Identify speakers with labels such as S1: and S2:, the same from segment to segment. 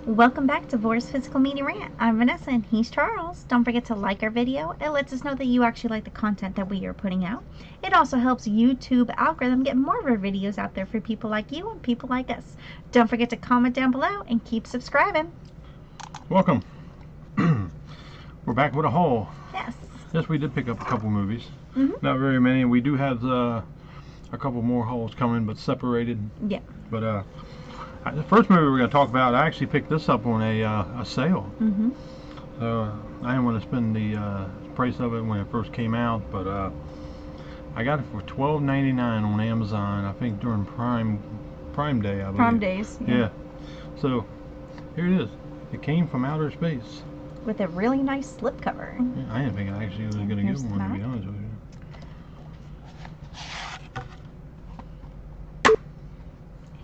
S1: Welcome back to Vor's Physical Media Rant. I'm Vanessa and he's Charles. Don't forget to like our video. It lets us know that you actually like the content that we are putting out. It also helps YouTube algorithm get more of our videos out there for people like you and people like us. Don't forget to comment down below and keep subscribing.
S2: Welcome. We're back with a haul.
S1: Yes.
S2: Yes, we did pick up a couple movies. Not very many. We do have a couple more hauls coming, but separated.
S1: Yeah.
S2: But the first movie we're going to talk about, I actually picked this up on a sale. So I didn't want to spend the price of it when it first came out, but I got it for $12.99 on Amazon. I think during Prime Day, I believe.
S1: Prime Days.
S2: Yeah. So here it is. It came from outer space.
S1: With a really nice slipcover.
S2: Yeah, I didn't think I actually was going to get one, to be honest with you.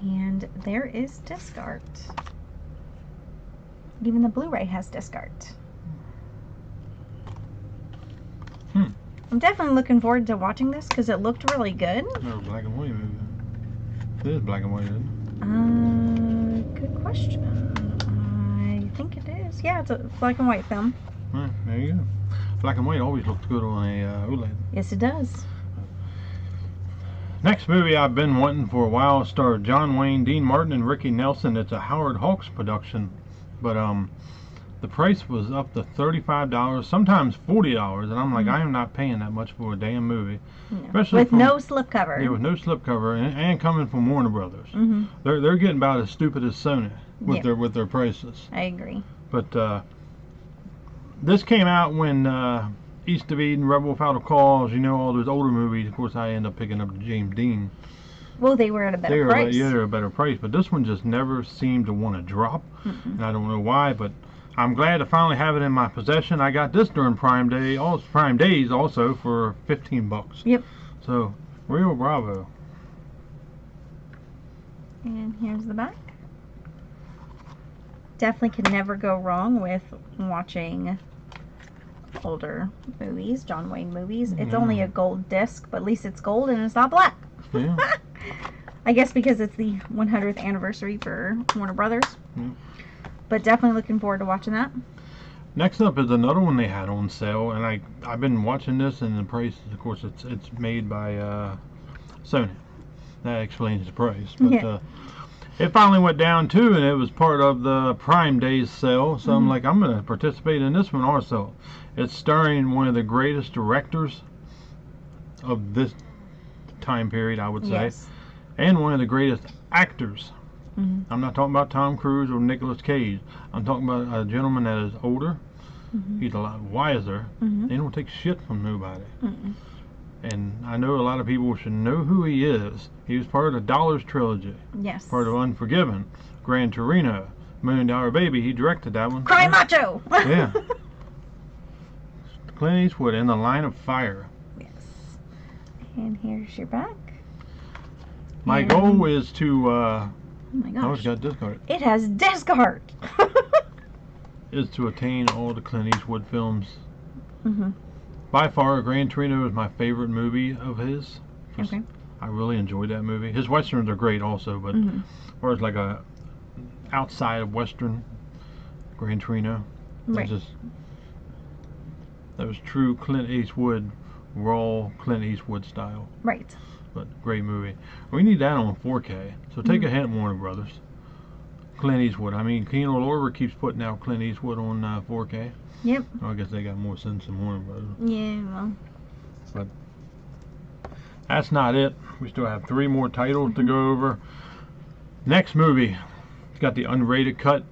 S1: And there is disc art. Even the Blu-ray has disc art. I'm definitely looking forward to watching this because it looked really good.
S2: No, black and white movie. It is black and white, isn't
S1: it? Good question. I think it is. Yeah, it's a black and white film.
S2: Right, there you go. Black and white always looks good on a OLED.
S1: Yes, it does.
S2: Next movie I've been wanting for a while starred John Wayne, Dean Martin, and Ricky Nelson. It's a Howard Hawks production, but the price was up to $35, sometimes $40, and I'm like, I am not paying that much for a damn movie.
S1: No. Especially with no slipcover.
S2: Yeah, with no slipcover, and coming from Warner Brothers. They're getting about as stupid as Sony with their prices.
S1: I agree.
S2: But this came out when East of Eden, Rebel Without a Cause, you know, all those older movies. Of course, I end up picking up James Dean.
S1: Well, they were at a better price.
S2: Yeah, they're a better price, but this one just never seemed to want to drop, and I don't know why, but I'm glad to finally have it in my possession. I got this during Prime Days also for $15.
S1: Yep.
S2: So, real bravo.
S1: And here's the back. Definitely could never go wrong with watching older movies, John Wayne movies. It's only a gold disc, but at least it's gold and it's not black.
S2: Yeah.
S1: I guess because it's the 100th anniversary for Warner Brothers. But definitely looking forward to watching that.
S2: Next up is another one they had on sale, and I've been watching this, and the price, of course, it's made by Sony. That explains the price. But it finally went down too, and it was part of the Prime Days sale. So I'm like, I'm going to participate in this one also. It's starring one of the greatest directors of this time period, I would say, and one of the greatest actors. I'm not talking about Tom Cruise or Nicolas Cage. I'm talking about a gentleman that is older. He's a lot wiser. They don't take shit from nobody. And I know a lot of people should know who he is. He was part of the Dollars trilogy.
S1: Yes.
S2: Part of Unforgiven, Gran Torino, $1 Million Baby. He directed that one.
S1: Cry Macho!
S2: Yeah. Clint Eastwood in The Line of Fire.
S1: Yes. And here's your back.
S2: My goal is to
S1: oh my gosh.
S2: Oh, it's got disc art.
S1: It has disc art.
S2: Is to attain all the Clint Eastwood films. By far, Gran Torino is my favorite movie of his.
S1: Okay.
S2: I really enjoyed that movie. His westerns are great also, but as far as like a outside of western, Gran Torino, that was true Clint Eastwood, raw Clint Eastwood style.
S1: Right.
S2: But great movie. We need that on 4K. So take a hint, Warner Brothers. Clint Eastwood. I mean, Kino Lorber keeps putting out Clint Eastwood on 4K.
S1: Yep.
S2: Well, I guess they got more sense than Warner Brothers.
S1: Yeah, well.
S2: But that's not it. We still have 3 more titles to go over. Next movie. It's got the unrated cut.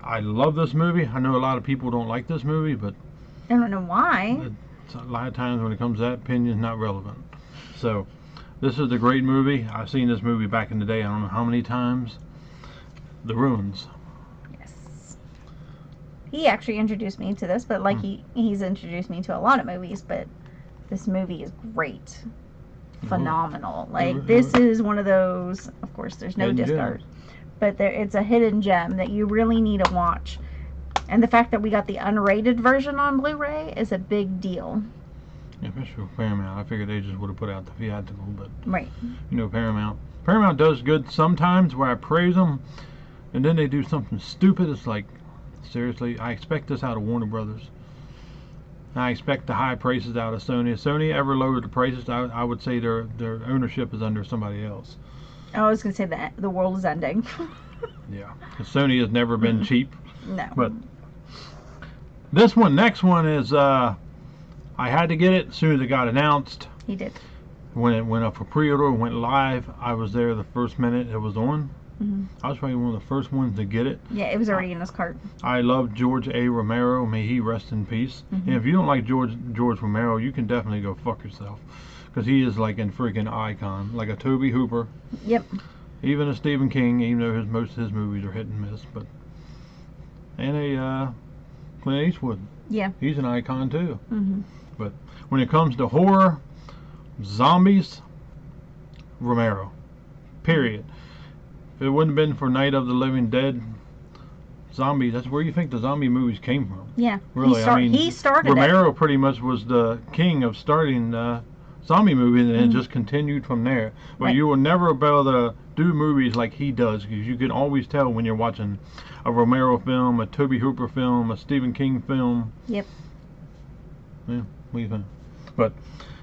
S2: I love this movie. I know a lot of people don't like this movie, but
S1: I don't know why.
S2: A lot of times when it comes to that, opinion is not relevant. So this is a great movie. I've seen this movie back in the day, I don't know how many times. The Ruins.
S1: Yes. He actually introduced me to this, but like he's introduced me to a lot of movies, but this movie is great. Phenomenal. Like, this is one of those, of course, there's no disc art, but it's a hidden gem that you really need to watch. And the fact that we got the unrated version on Blu-ray is a big deal.
S2: Yeah, especially for Paramount. I figured they just would have put out the theatrical, but
S1: right.
S2: You know, Paramount does good sometimes where I praise them, and then they do something stupid. It's like, seriously, I expect this out of Warner Brothers. I expect the high prices out of Sony. If Sony ever lowered the prices, I would say their ownership is under somebody else.
S1: I was going to say that the world is ending.
S2: Yeah, 'cause Sony has never been cheap.
S1: No.
S2: But next one is, I had to get it as soon as it got announced.
S1: He did.
S2: When it went up for pre-order, went live, I was there the first minute it was on.
S1: Mm-hmm.
S2: I was probably one of the first ones to get it.
S1: Yeah, it was already in his cart.
S2: I love George A. Romero. May he rest in peace.
S1: Mm-hmm.
S2: And if you don't like George Romero, you can definitely go fuck yourself. Because he is like a freaking icon. Like a Tobe Hooper.
S1: Yep.
S2: Even a Stephen King, even though most of his movies are hit and miss. And a Clint Eastwood.
S1: Yeah.
S2: He's an icon too.
S1: Mm-hmm.
S2: But when it comes to horror, zombies, Romero. Period. If it wouldn't have been for Night of the Living Dead, zombies, that's where you think the zombie movies came from.
S1: Yeah.
S2: Really,
S1: He started
S2: Romero
S1: it.
S2: pretty much was the king of starting zombie movies, and it just continued from there. But
S1: Right.
S2: you will never be able to do movies like he does, because you can always tell when you're watching a Romero film, a Tobe Hooper film, a Stephen King film.
S1: Yep.
S2: Yeah, what do you think? But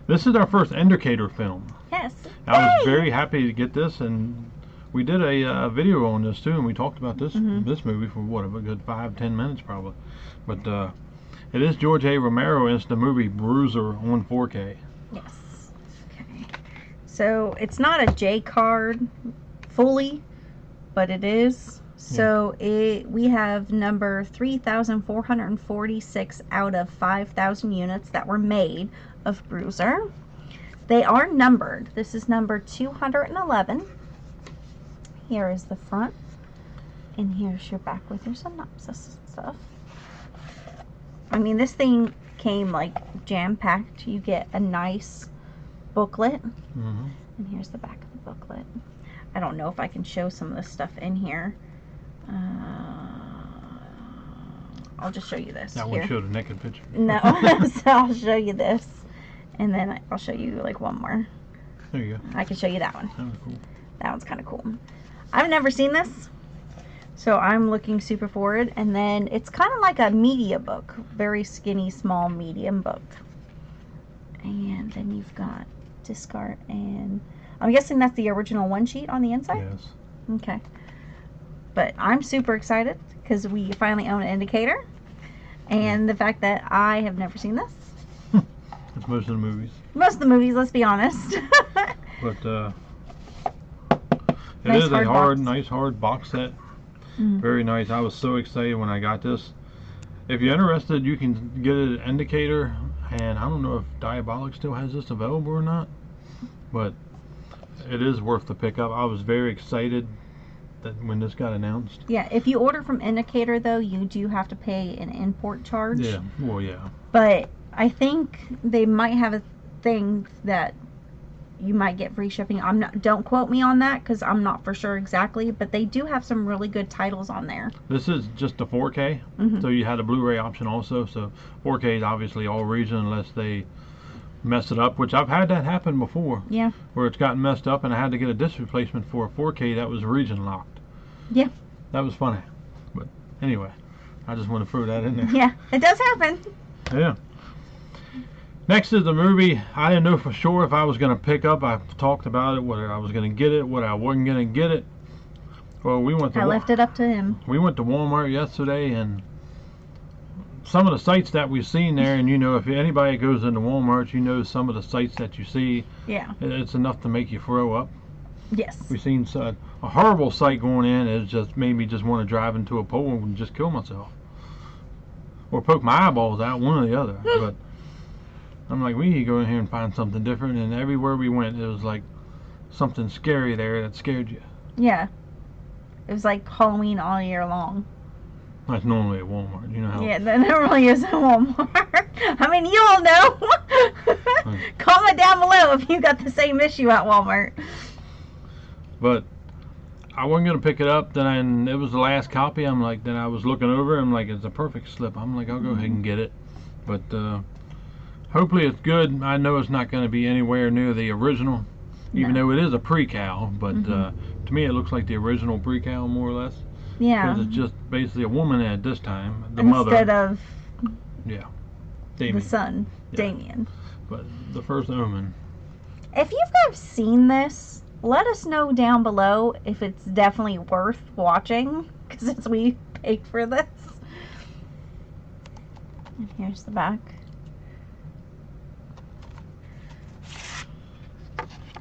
S2: this is our first Indicator film.
S1: Yes.
S2: I was very happy to get this, and we did a video on this too, and we talked about this this movie for what, a good 5-10 minutes probably. But it is George A. Romero, and it's the movie Bruiser on 4K.
S1: Yes. Okay. So it's not a J card fully, but it is. So we have number 3,446 out of 5,000 units that were made of Bruiser. They are numbered. This is number 211. Here is the front, and here's your back with your synopsis and stuff. I mean, this thing came like jam-packed. You get a nice booklet, and here's the back of the booklet. I don't know if I can show some of this stuff in here. I'll just show you this.
S2: That one showed a naked picture.
S1: No, so I'll show you this, and then I'll show you like one more.
S2: There you go.
S1: I can show you that one.
S2: That was cool.
S1: That one's kind of cool. I've never seen this, so I'm looking super forward. And then it's kind of like a media book, very skinny, small, medium book. And then you've got discard, and I'm guessing that's the original one sheet on the inside.
S2: Yes.
S1: Okay. But I'm super excited because we finally own an Indicator, and the fact that I have never seen this.
S2: It's most of the movies.
S1: Most of the movies, let's be honest.
S2: But it
S1: Nice
S2: is
S1: hard
S2: a
S1: box.
S2: nice hard box set. Very nice. I was so excited when I got this. If you're interested, you can get it at Indicator, and I don't know if Diabolic still has this available or not, but it is worth the pickup. I was very excited that when this got announced.
S1: Yeah, if you order from Indicator, though, you do have to pay an import charge.
S2: Yeah, well, yeah.
S1: But I think they might have a thing that you might get free shipping. Don't quote me on that because I'm not for sure exactly, but they do have some really good titles on there.
S2: This is just a 4K, so you had a Blu-ray option also. So 4K is obviously all region unless they mess it up, which I've had that happen before.
S1: Yeah.
S2: Where it's gotten messed up and I had to get a disc replacement for a 4K that was region locked.
S1: Yeah.
S2: That was funny. But anyway, I just want to throw that in there.
S1: Yeah, it does happen.
S2: Yeah. Next is the movie I didn't know for sure if I was going to pick up. I talked about it, whether I was going to get it, whether I wasn't going to get it. Well, we went to
S1: I left it up to him.
S2: We went to Walmart yesterday, and some of the sites that we've seen there, and you know, if anybody goes into Walmart, you know some of the sites that you see.
S1: Yeah.
S2: It's enough to make you throw up.
S1: Yes.
S2: We've seen a horrible site going in. It just made me just want to drive into a pole and just kill myself. Or poke my eyeballs out, one or the other. But I'm like, we need to go in here and find something different. And everywhere we went, it was like something scary there that scared you.
S1: Yeah. It was like Halloween all year long.
S2: That's normally at Walmart, you know how.
S1: Yeah, that really is at Walmart. I mean, you all know. Comment down below if you got the same issue at Walmart.
S2: But I wasn't gonna pick it up. Then it was the last copy. I'm like, then I was looking over. I'm like, it's a perfect slip. I'm like, I'll go ahead and get it. But hopefully it's good. I know it's not going to be anywhere near the original, even though it is a pre-cal. But to me, it looks like the original pre-cal more or less.
S1: Yeah.
S2: Because it's just basically a woman at this time, the mother.
S1: Instead of
S2: Damien.
S1: the son,
S2: Yeah.
S1: Damien.
S2: But the first Omen.
S1: If you guys have seen this, let us know down below if it's definitely worth watching, because since we paid for this. And here's the back.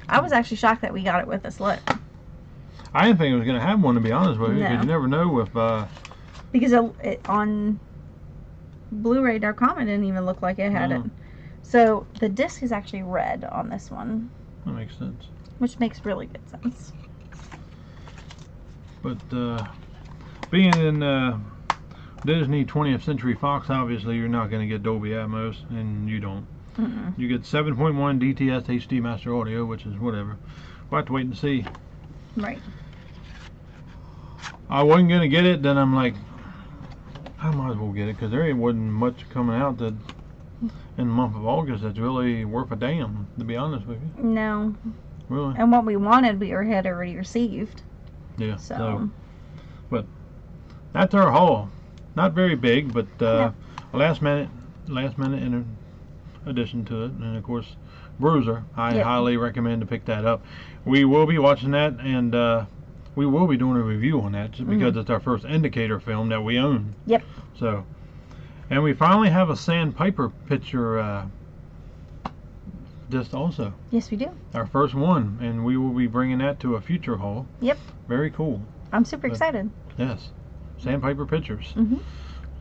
S1: I was actually shocked that we got it with a slip.
S2: I didn't think it was going to have one, to be honest with you, because
S1: No.
S2: you never know if...
S1: Because on Blu-ray.com it didn't even look like it had it. So the disc is actually red on this one.
S2: That makes sense.
S1: Which makes really good sense.
S2: But being in Disney 20th Century Fox, obviously you're not going to get Dolby Atmos, and you don't. You get 7.1 DTS HD Master Audio, which is whatever. We'll have to wait and see.
S1: Right.
S2: I wasn't going to get it, then I'm like, I might as well get it, because there wasn't much coming out that in the month of August that's really worth a damn, to be honest with you.
S1: No.
S2: Really.
S1: And what we wanted, we had already received.
S2: Yeah.
S1: So.
S2: But that's our haul. Not very big, but
S1: No.
S2: a last minute addition to it, and of course, Bruiser. I highly recommend to pick that up. We will be watching that, and we will be doing a review on that, just because it's our first Indicator film that we own.
S1: Yep.
S2: So, and we finally have a Sandpiper picture disc also.
S1: Yes, we do.
S2: Our first one, and we will be bringing that to a future haul.
S1: Yep.
S2: Very cool.
S1: I'm super excited.
S2: Yes. Sandpiper Pictures.
S1: Mm-hmm.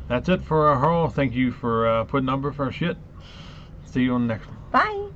S2: That's it for our haul. Thank you for putting up with our shit. See you on the next one.
S1: Bye.